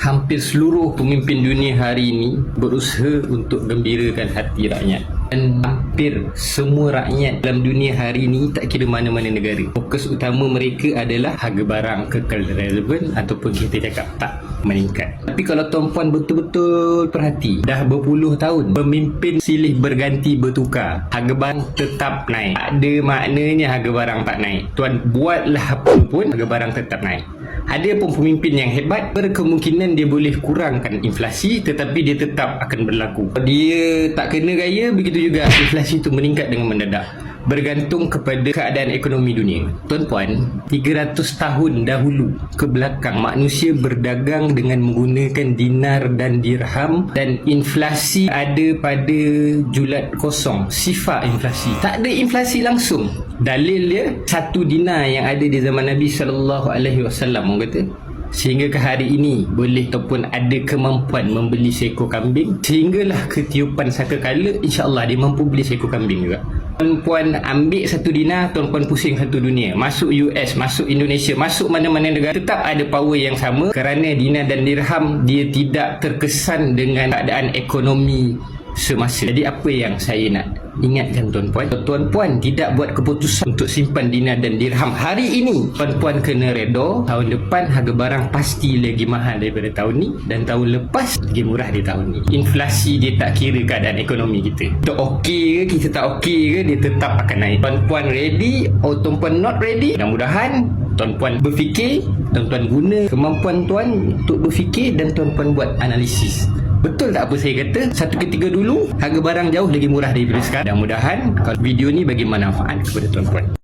hampir seluruh pemimpin dunia hari ini berusaha untuk gembirakan hati rakyat. Dan hampir semua rakyat dalam dunia hari ini, tak kira mana-mana negara, fokus utama mereka adalah harga barang kekal relevan ataupun kita cakap tak meningkat. Tapi kalau tuan-puan betul-betul perhati, dah berpuluh tahun pemimpin silih berganti bertukar, harga barang tetap naik. Tak ada maknanya harga barang tak naik. Tuan buatlah apa pun, harga barang tetap naik. Ada pun pemimpin yang hebat, berkemungkinan dia boleh kurangkan inflasi, tetapi dia tetap akan berlaku. Dia tak kena gaya, begitu juga inflasi itu meningkat dengan mendadak. Bergantung kepada keadaan ekonomi dunia. Tuan-puan, 300 tahun dahulu ke belakang, manusia berdagang dengan menggunakan dinar dan dirham, dan inflasi ada pada julat kosong, sifar inflasi. Tak ada inflasi langsung. Dalil dia, satu dinar yang ada di zaman Nabi SAW, orang kata, sehingga ke hari ini boleh ataupun ada kemampuan membeli seekor kambing, sehinggalah ketiupan sangkakala insya-Allah dia mampu beli seekor kambing juga. Tuan-puan ambil satu dinar, tuan-puan pusing satu dunia, masuk US, masuk Indonesia, masuk mana-mana negara, tetap ada power yang sama, kerana dinar dan dirham dia tidak terkesan dengan keadaan ekonomi semasa. Jadi apa yang saya nak ingatkan tuan-puan, tuan-puan tidak buat keputusan untuk simpan dinar dan dirham hari ini, tuan-puan kena redha tahun depan harga barang pasti lagi mahal daripada tahun ni, dan tahun lepas lagi murah di tahun ni. Inflasi dia tak kira keadaan ekonomi kita. Kita okey ke, kita tak okey ke, dia tetap akan naik. Tuan-puan ready atau tuan-puan not ready, mudah-mudahan tuan-puan berfikir, tuan-puan guna kemampuan tuan untuk berfikir, dan tuan-puan buat analisis. Betul tak apa saya kata? Satu ketika dulu harga barang jauh lagi murah daripada sekarang. Dan mudahan kalau video ni bagi manfaat kepada tuan-puan.